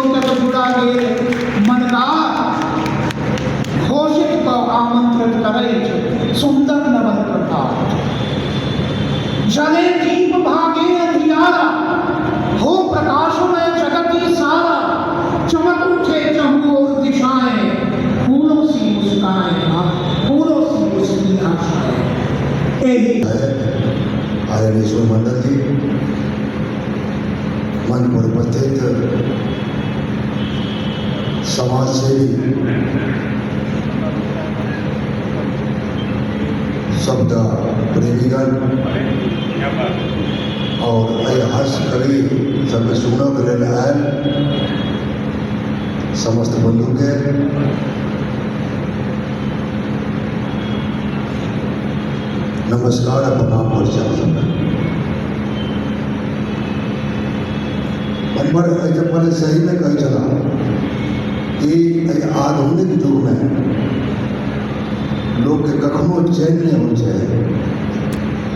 तक जुड़ा गे मनका घोषित को आमंत्रित करे सुंदर नवन प्रभात। जले दीप भागे अंधियारा, हो प्रकाशमय जगती सारा। चमक उठे चहु और दिशाएं, फूलों सी मुस्काएं, फूलों सी उसकी आशाएं। आदरणीय मंडल जी, मंच पर उपस्थित समाज सेवी शब्द प्रेमीगण और हर्ष कवि सब सुनो के लिए आए समस्त बंधु के नमस्कार प्रणाम परिचय। जब पहले सही में कही चला कि आधुनिक युग में लोग के कखनो चैन नहीं हो जाए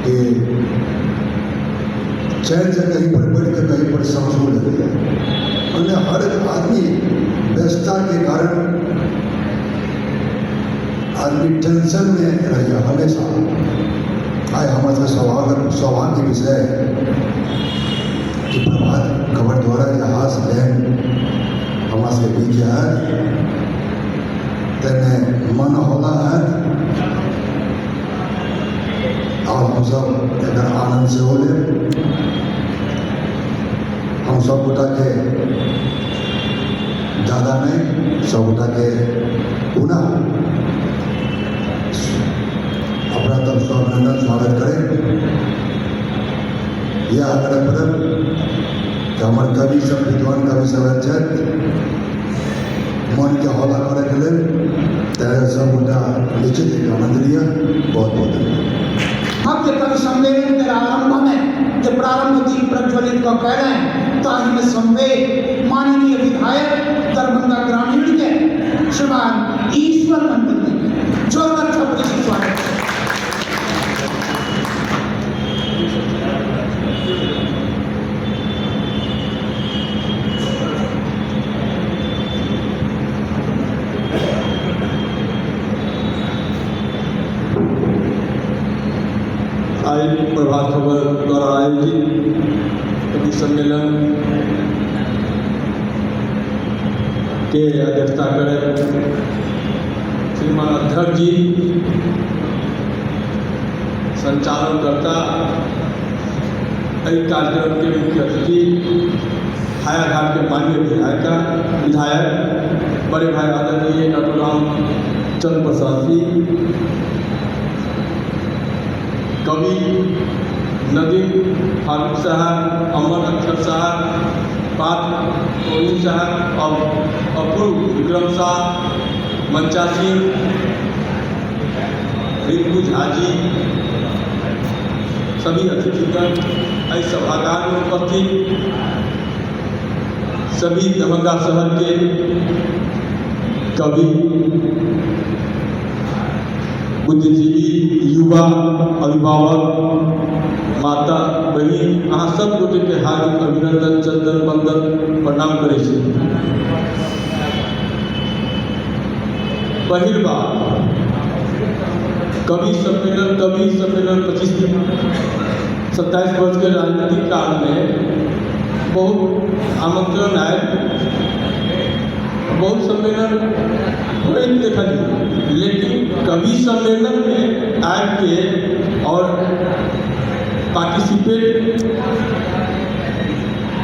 कि चैन से कहीं पर बैठ के कहीं पर समझो लग जाए। उन्हें हर आदमी व्यस्तता के कारण आदमी टेंशन में रह गया हमेशा। आए हमारे सौभाग्य विषय कि प्रभात खबर द्वारा जहाज बहन हमारे बीच है तेने मन होला है और हम सब एकदम आनंद से हो ले। हम सब गोटा के ज़्यादा नहीं, सब गोटा के पुनः अपना तब सब अभिनंदन स्वागत करें। यह आग्रह कि हमारे कवि सब विद्वान कवि सब मन के हौला करे के लिए तेरे सब गोटा निश्चित एक आनंद लिया। बहुत बहुत धन्यवाद। अब ये कवि सम्मेलन के आरंभ में जो प्रारंभ दीप प्रज्वलित को कह रहे हैं ताकि में संवेद माननीय विधायक दरभंगा ग्रामीण के श्रीमान ईश्वर मंडल जी जोरदार छपरी से स्वागत। आज प्रभात खबर द्वारा आयोजित कवि सम्मेलन के अध्यक्षता करें श्रीमान अध्यक्ष जी, संचालनकर्ता कई कार्यक्रम के मुख्य अतिथि हायाघाट के माननीय विधायक बड़े भाई आदरणीय डॉक्टर रामचंद्र प्रसाद जी, कवि नदीम फारूक साहब, अमर अख्तर साहब, पात ओली साहब और अपूर्व विक्रम साहब, मंचा सिंह, रिंकू झा जी, सभी अतिथिगण इस सभागार में उपस्थित सभी दरभंगा शहर के कवि, बुद्धिजीवी, युवा, अभिभावक, माता बहन अहाँ सब गोटे के हार्दिक अभिनंदन चंदन वंदन प्रणाम करे छी। पहिल बार कवि सम्मेलन 27 वर्ष के राजनीतिक काल में बहुत आमंत्रण आए, बहुत सम्मेलन देखा नहीं, लेकिन कवि सम्मेलन में आके और पार्टिसिपेट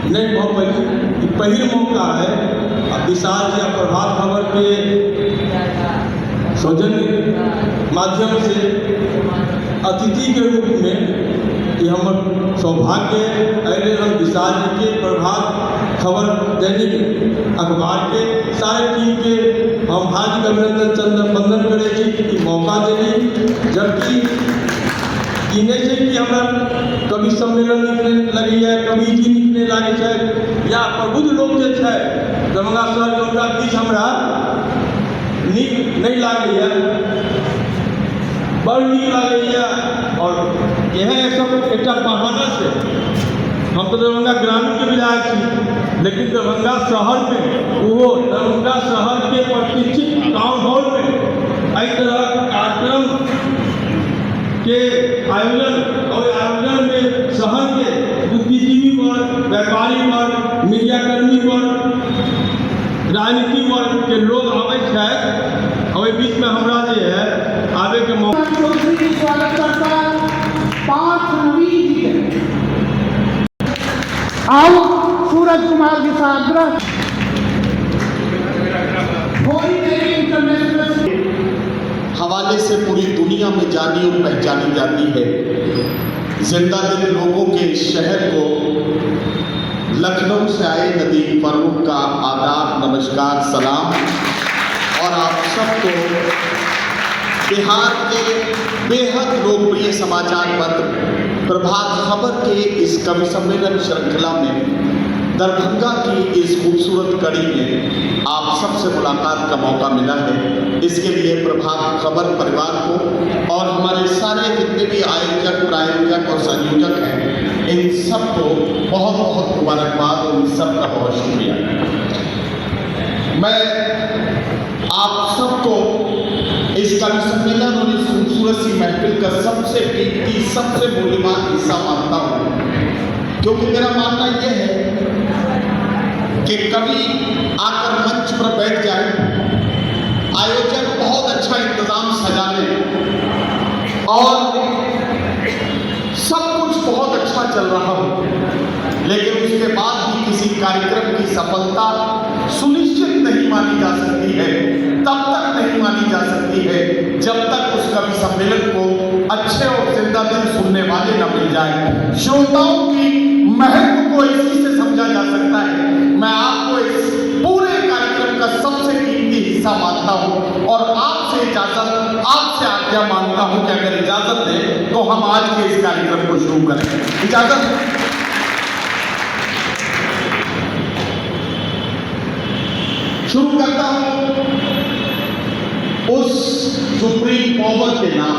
नहीं हो पाई। पहले मौका है। विशाल या प्रभात खबर के सौजन्य माध्यम से अतिथि के रूप में ये हमार सौभाग्य अरे हम विशाल जी के प्रभात खबर दैनिक अखबार के सारे टीम के हम हार्दिक अभिनंदन चंदन वंदन करे कि मौका देनी, जबकि ई नहीं है कि हमारा कवि सम्मेलन निकले लगी है, कवि जी निकले लगे है या प्रबुद्ध लोग जो है दरभंगा शहर के उनका बीच हमरा नीक नहीं लगे है, बड़ नीक लगे है। और यह सब एक बहाना से हम तो दरभंगा ग्रामीण के विधायक छी, लेकिन दरभंगा शहर में वो दरभंगा शहर के प्रतिष्ठित टाउन हॉल में कई तरह के कार्यक्रम के आयोजन और आयोजन में शहर के बुद्धिजीवी वर्ग, व्यापारी वर्ग, मीडियाकर्मी वर्ग, राजनीति वर्ग के लोग आवे हैं और बीच में हमरा जे है आवे के मौका चौधरी जी स्वागत करता पांच नवीन जी के आओ सूरज कुमार जी का आग्रह इंटरनेशनल हवाले से पूरी दुनिया में जानी और पहचानी जाती है। जिंदा दिल लोगों के इस शहर को लखनऊ से आए नदीम फरूख का आदाब, नमस्कार, सलाम। और आप सबको बिहार के बेहद लोकप्रिय समाचार पत्र प्रभात खबर के इस कवि सम्मेलन श्रृंखला में दरभंगा की इस खूबसूरत कड़ी में आप सबसे मुलाकात का मौका मिला है। इसके लिए प्रभात खबर परिवार को और हमारे सारे जितने भी आयोजक, प्रायोजक और संयोजक हैं, इन सबको बहुत बहुत मुबारकबाद और इन सबका बहुत शुक्रिया। मैं आप सबको इस कवि सम्मेलन और इस खूबसूरत सी महफिल का सबसे कीमती, सबसे मूल्यवान हिस्सा मानता हूँ, क्योंकि मेरा मानना यह है कि कवि आकर मंच पर बैठ जाए, आयोजक बहुत अच्छा इंतजाम सजा ले और सब कुछ बहुत अच्छा चल रहा हो, लेकिन उसके बाद भी किसी कार्यक्रम की सफलता सुनिश्चित नहीं मानी जा सकती है, तब तक नहीं मानी जा सकती है जब तक उस कवि सम्मेलन को अच्छे और जिंदा दिल सुनने वाले न मिल जाए। श्रोताओं की महत्व को इसी से समझा जा सकता है। मैं आपको इस पूरे कार्यक्रम का सबसे कीमती हिस्सा मानता हूं और आपसे इजाजत, आपसे आज्ञा मांगता हूं कि अगर इजाजत दें तो हम आज के इस कार्यक्रम को शुरू करें। इजाजत। शुरू करता हूं उस सुप्रीम पावर के नाम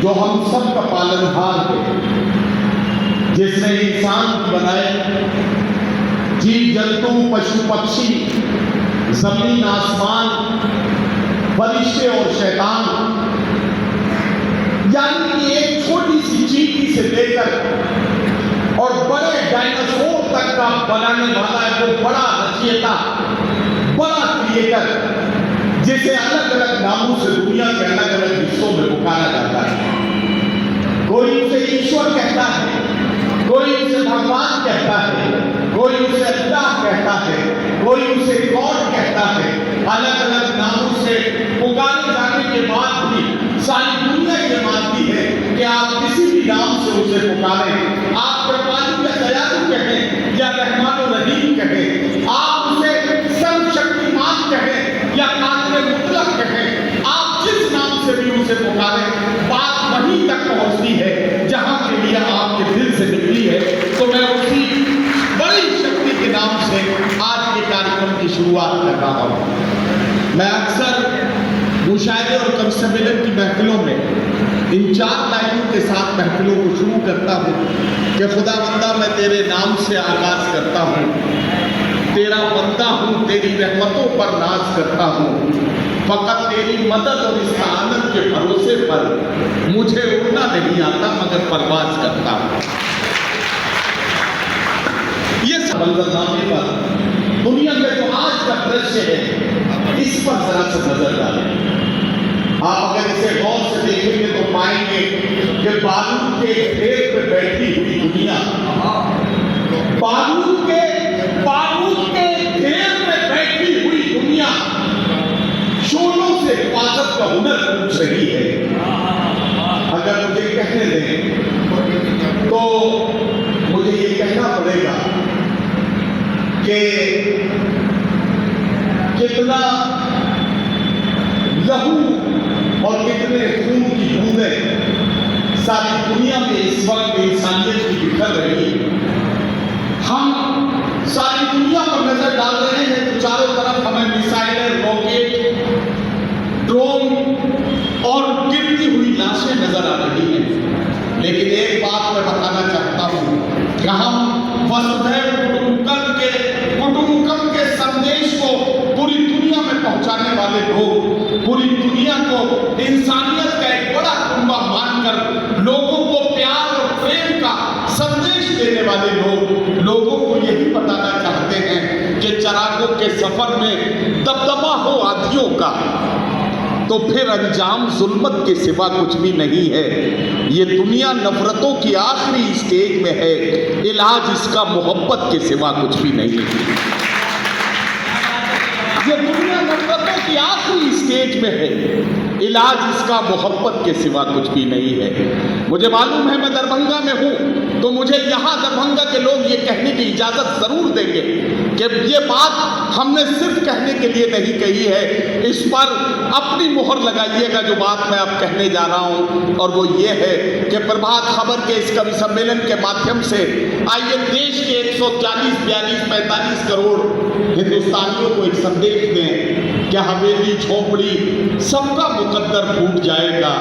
जो हम सब का पालनहार है, जिसने इंसान बनाए, जीव जंतु, पशु पक्षी, जमीन आसमान, फरिश्ते और शैतान, यानी कि एक छोटी सी चींटी से लेकर और बड़े डायनासोर तक का बनाने वाला है वो बड़ा रचयिता, बड़ा क्रिएटर, जिसे अलग अलग नामों से दुनिया के अलग अलग हिस्सों में पुकारा जाता है। कोई उसे ईश्वर कहता है, कोई उसे भगवान कहता है, कोई उसे अल्लाह कहता है, कोई उसे गॉड कहता है। अलग अलग नामों से पुकारे जाने के बाद भी सारी दुनिया ये मानती है कि आप किसी भी नाम से उसे पुकारें, आप कृपालु या दयालु कहें या रहमान और रहीम कहें, आप उसे सर्वशक्तिमान कहें या कादिर मुतलक कहें, आप जिस नाम से भी उसे पुकारें, बात वहीं तक पहुंचती है जहां के लिए आपके दिल से निकली है। तो मैं उसी बड़ी शक्ति के नाम से आज के कार्यक्रम की शुरुआत कर रहा हूं। मैं अक्सर मुशायरे और कवि सम्मेलन की महफिलों में इन 4 लाइनों के साथ महफिलों को शुरू करता हूं कि खुदा बंदा मैं तेरे नाम से आगाज करता हूं, तेरा बंदा हूं, तेरी रहमतों पर नाज करता हूं, फकत तेरी मदद और इस आनंद के भरोसे पर मुझे उड़ना नहीं आता मगर परवाज करता हूं। ये मंजरनामे पर दुनिया में जो आज का दृश्य है, इस पर जरा से नजर डालें। आप अगर इसे गौर से देखेंगे तो पाएंगे कि बारूद के ढेर पे बैठी हुई दुनिया, बारूद के ढेर में बैठी हुई दुनिया शोलों से हिफाजत का हुनर पूछ रही है। अगर मुझे कहने दें तो मुझे ये कहना पड़ेगा कि कितना लहू और कितने खून की बूंदें सारी दुनिया में इस वक्त इंसानियत की बिखर रही है। हम सारी दुनिया पर नजर डाल रहे हैं तो चारों तरफ हमें मिसाइलें, रॉकेट, ड्रोन और गिरती हुई लाशें नजर आ रही हैं। लेकिन एक बात मैं बताना चाहता हूं कि हम वसुधैव इंसानियत का एक बड़ा कुंबा मानकर लोगों को प्यार और प्रेम का संदेश देने वाले लोगों को यही बताना चाहते हैं कि चरागों के सफर में दबदबा हो आंधियों का तो फिर अंजाम जुल्मत के सिवा कुछ भी नहीं है। ये दुनिया नफरतों की आखिरी स्टेज में है, इलाज इसका मोहब्बत के सिवा कुछ भी नहीं है। ये दुनिया नफरतों की आखिरी स्टेज में है, इलाज इसका मोहब्बत के सिवा कुछ भी नहीं है। मुझे मालूम है मैं दरभंगा में हूँ तो मुझे यहाँ दरभंगा के लोग ये कहने की इजाज़त ज़रूर देंगे कि ये बात हमने सिर्फ कहने के लिए नहीं कही है, इस पर अपनी मोहर लगाइएगा जो बात मैं अब कहने जा रहा हूँ, और वो ये है कि प्रभात खबर के इस कवि सम्मेलन के माध्यम से आइए देश के 140, 42, 45 करोड़ हिंदुस्तानियों को एक संदेश दें कि हवेली झोपड़ी सबका मुकद्दर फूट जाएगा,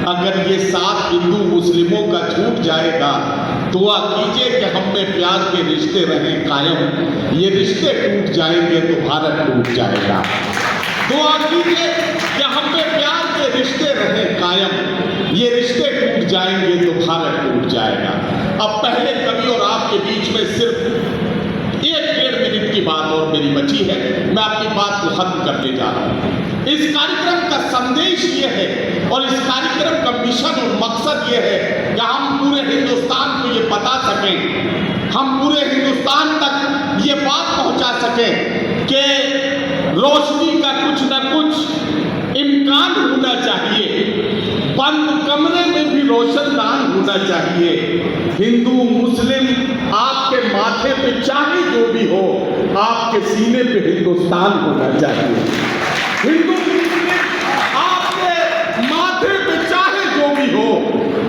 अगर ये साथ हिंदू मुस्लिमों का छूट जाएगा। दुआ कीजिए कि हम में प्यार के रिश्ते रहें कायम, ये रिश्ते टूट जाएंगे तो भारत टूट जाएगा। दुआ कीजिए कि हम में प्यार के रिश्ते रहें कायम, ये रिश्ते टूट जाएंगे तो भारत टूट जाएगा। अब पहले कवि और आपके बीच में सिर्फ 1-1.5 मिनट की बात और मेरी बची है, मैं अपनी बात को खत्म करने जा रहा हूँ। इस कार्यक्रम का संदेश ये है और इस कार्यक्रम का मिशन और मकसद ये है कि हम पूरे हिंदुस्तान को ये बता सकें, हम पूरे हिंदुस्तान तक ये बात पहुंचा सकें कि रोशनी का कुछ न कुछ इम्कान होना चाहिए, बंद कमरे में भी रोशनदान होना चाहिए। हिंदू मुस्लिम आपके माथे पे चाहे जो भी हो, आपके सीने पे हिंदुस्तान होना चाहिए। हिंदू मुस्लिम आपके माथे पे चाहे जो भी हो,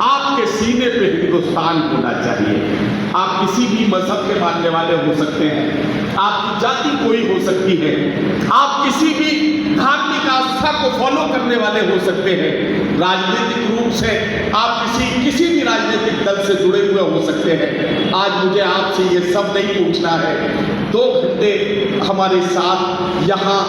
आपके सीने पे हिंदुस्तान होना चाहिए। आप किसी भी मजहब के मानने वाले हो सकते हैं, आपकी जाति कोई हो सकती है, आप किसी भी धार्मिक आस्था को फॉलो करने वाले हो सकते हैं, राजनीतिक रूप से आप किसी भी राजनीतिक दल से जुड़े हुए हो सकते हैं। आज मुझे आपसे ये सब नहीं पूछना है, 2 घंटे हमारे साथ यहाँ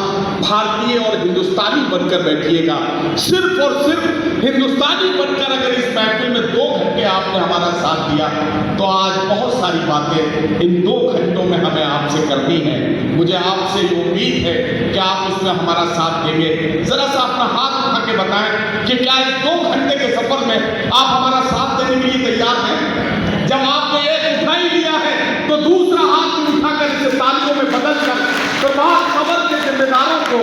भारतीय और हिंदुस्तानी बनकर बैठिएगा। सिर्फ और सिर्फ हिंदुस्तानी बनकर अगर इस महफिल में 2 घंटे आपने हमारा साथ दिया तो आज बहुत सारी बातें इन 2 घंटों में हमें आपसे करनी है। मुझे आपसे ये उम्मीद है कि आप इसमें हमारा साथ देंगे। जरा सा अपना हाथ उठा के बताएं कि क्या इस 2 घंटे के सफर में आप हमारा साथ देने के लिए तैयार हैं? जब आपने एक उठा ही लिया है तो दूसरा हाथ उठाकर इसे तालियों में बदलकर प्रभात खबर के जिम्मेदारों को,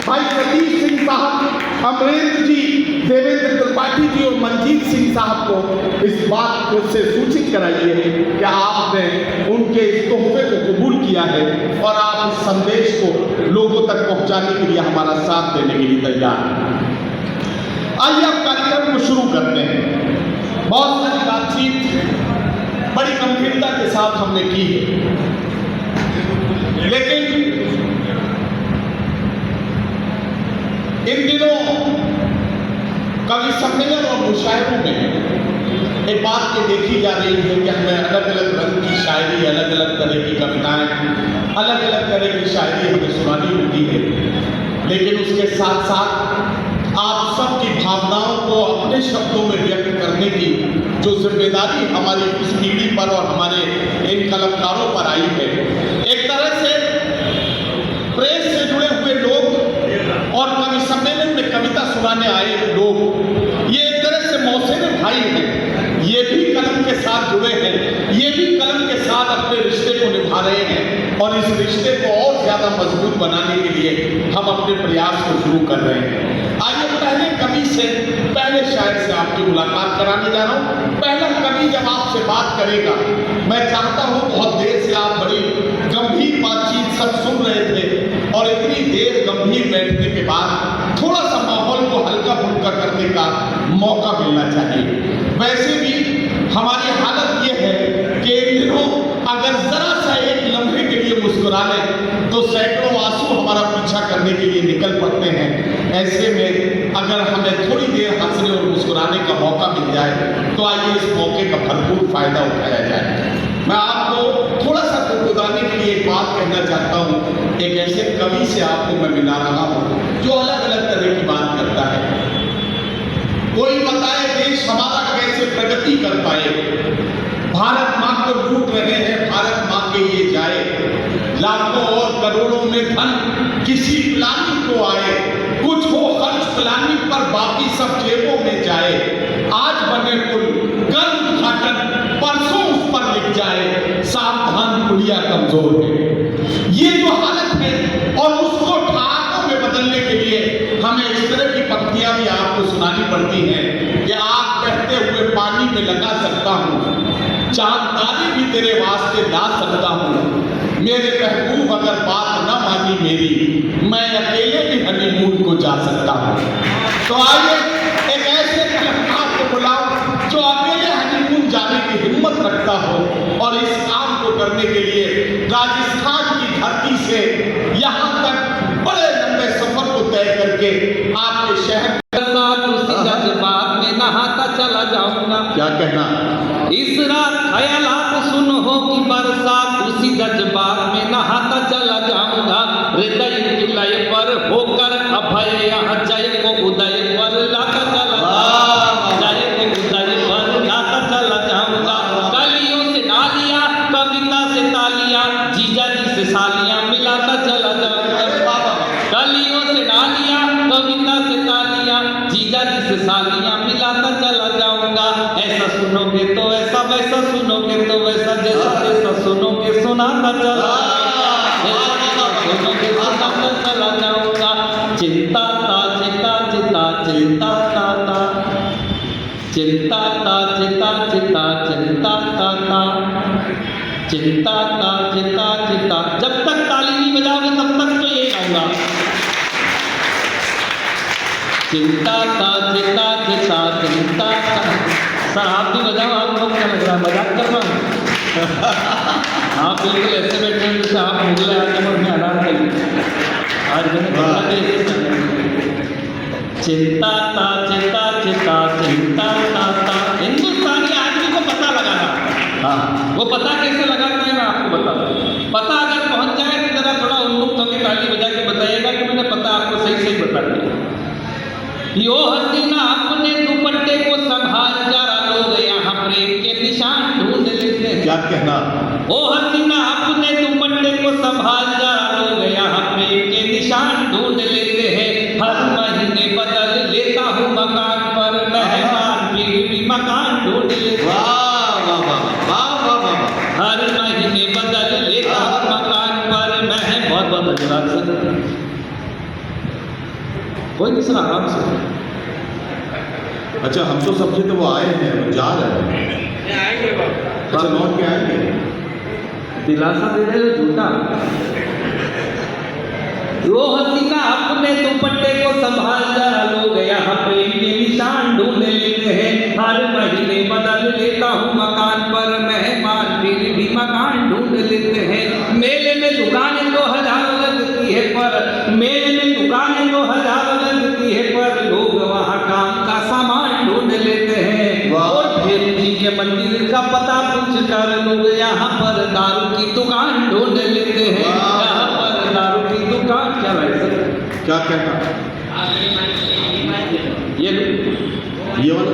भाई सतीश सिंह साहब, अमरेंद्र जी, देवेंद्र त्रिपाठी जी और मनजीत सिंह साहब को इस बात को से सूचित कराइए कि आपने उनके इस तोहफे को कबूल किया है और आप इस संदेश को लोगों तक पहुंचाने के लिए हमारा साथ देने के लिए तैयार हैं। आइए अब कार्यक्रम को शुरू करते हैं। बहुत सारी बातचीत बड़ी गंभीरता के साथ हमने की है, लेकिन इन दिनों कवि सम्मेलन और मुशायरों में एक बात ये देखी जा रही है कि हमें अलग अलग रंग की शायरी, अलग अलग तरह की कविताएं, अलग अलग तरह की शायरी हमें सुनानी होती है, लेकिन उसके साथ साथ आप सबकी भावनाओं को अपने शब्दों में व्यक्त करने की जो जिम्मेदारी हमारी इस पीढ़ी पर और हमारे इन कलाकारों पर आई है। एक तरह से प्रेस से जुड़े हुए लोग और कवि सम्मेलन में कविता सुनाने आए लोग, ये एक तरह से मौसेरे भाई हैं, ये भी कलम के साथ जुड़े हैं, ये भी कलम के साथ अपने रिश्ते को निभा रहे हैं और इस रिश्ते को और ज़्यादा मजबूत बनाने के लिए हम अपने प्रयास को शुरू कर रहे हैं। आइए पहले कवि से, पहले शायर से आपकी मुलाकात कराने जा रहा हूँ। पहला कवि जब आपसे बात करेगा, मैं चाहता हूँ, बहुत देर से आप बड़ी गंभीर बातचीत सब सुन रहे थे और इतनी देर गंभीर बैठने के बाद थोड़ा सा माहौल को हल्का फुल्का करने का मौका मिलना चाहिए। वैसे भी हमारी हालत ये है कि इन दिनों अगर जरा सा एक लम्हे के लिए मुस्कुरा लें तो सैकड़ों आंसू हमारा पीछा करने के लिए निकल पड़ते हैं। ऐसे में अगर हमें थोड़ी देर हंसने और मुस्कुराने का मौका मिल जाए तो आइए इस मौके का भरपूर फायदा उठाया जाए। मैं आपको थोड़ा सा गुदगुदाने के लिए एक बात कहना चाहता हूँ। एक ऐसे कवि से आपको मैं मिला रहा हूँ जो अलग अलग तरह की बात करता है। कोई बताए देश हमारा कैसे प्रगति कर पाए। भारत माँ को लूट रहे हैं, भारत माँ के ये जाए, लाखों और करोड़ों में धन किसी प्लानिंग को आए, कुछ हो खर्च प्लानिंग पर, बाकी सब जेबों में जाए। आज बने पुल, कल उद्घाटन, परसों उस पर लिख जाए, सावधान पुलिया कमजोर है। ये जो हालत है, और उसको ठहाकों में बदलने के लिए हमें इस तरह की पंक्तियां भी आपको सुनानी पड़ती हैं कि आग बहते हुए पानी में लगा सकता हूँ, चांद तारे भी तेरे वास्ते ला सकता हूँ, मेरे महबूब अगर बात न मानी मेरी, मैं अकेले भी हनीमून को जा सकता हूँ। तो आइए एक ऐसे कलाकार को बुलाओ जो अकेले हनीमून जाने की हिम्मत रखता हो, और इस काम को करने के लिए राजस्थान की धरती से यहाँ तक बड़े लंबे सफर को तय करके आपके शहर जज्बात में नहाता चला जाऊंगा। क्या कहना? इस रात ख्यालात सुन हो कि बरसात, उसी जज्बात में नहाता चला जाऊंगा। हृदय विलय पर होकर अभय यहाँ जय को उदय पर लाता चला जाऊंगा, जय को उदय पर लाता चला जाऊंगा। कलियों से डालियां, कविता से तालियां, जीजा जी से सालियां मिलाता चला जाऊंगा। कलियों से डालियां, कविता से तालियां, जीजा जी से सालियां मिलाता चला जाऊंगा। ऐसा सुनोगे तो ऐसा, वैसा सुनोगे तो वैसा, जैसा जैसा सुनोगे सुनाता चला सुनोगे सुनाता चला जाऊंगा। चिंता ता चिता चिता चिंता ता ता, चिंता ता चिता चिता चिंता ता ता, चिंता ता चिता चिता। जब तक ताली नहीं बजाओगे तब तक तो ये गाऊंगा। चिंता ता चिता चिता चिंता ता। सर आप भी बजाओ, आपको क्या लग रहा है मजाक कर रहा हूँ? आप बिल्कुल ऐसे बैठे हैं जैसे आप मुगल आजम और मैं अनारकली। आज मैंने बता दिया। चिंता ता चिता चिता चिंता ता ता। हिंदुस्तानी आदमी को पता लगाना, हाँ वो पता कैसे लगाते हैं मैं आपको बता दूँ। पता अगर पहुँच जाए तो जरा थोड़ा उन्मुक्त होकर ताली बजा के बताइएगा कि मैंने पता आपको सही सही बता दिया। यो हसीना अपने दुपट्टे को संभाल, जरा लोग यहाँ प्रेम के निशान ढूंढ लेते हैं। क्या कहना? ओ हसीना अपने दुपट्टे को संभाल, जरा लोग यहाँ प्रेम के निशान ढूंढ लेते हैं। हर महीने बदल लेता हूँ मकान पर मेहमान, फिर भी मकान ढूंढ लेते हैं। हर महीने बदल लेता हूँ मकान पर मैं। बहुत बहुत धन्यवाद सर। कोई नहीं सर, आराम से। अच्छा, हम तो समझे तो वो आए हैं, वो जा रहे हैं। अच्छा, लौट के आएंगे। दिलासा दे रहे हो झूठा। वो हसीना अपने दुपट्टे को संभाल, जरा लोग यहाँ प्रेम के निशान ढूंढ लेते हैं। हर महीने बदल लेता हूँ मकान पर मेहमान, फिर भी मकान ढूंढ लेते हैं। मेले में दुकानें 2000 लगती है, पर मेले में दुकानें 2000 लगती है, पर लोग वहाँ काम का सामान ढूंढ लेते हैं। और फिर जी के मंदिर का पता पूछ कर लोग यहाँ पर दारू की दुकान ढूंढ लेते हैं। यहाँ पर दारू की दुकान। क्या भाई सर? क्या कहना? ये ये वाला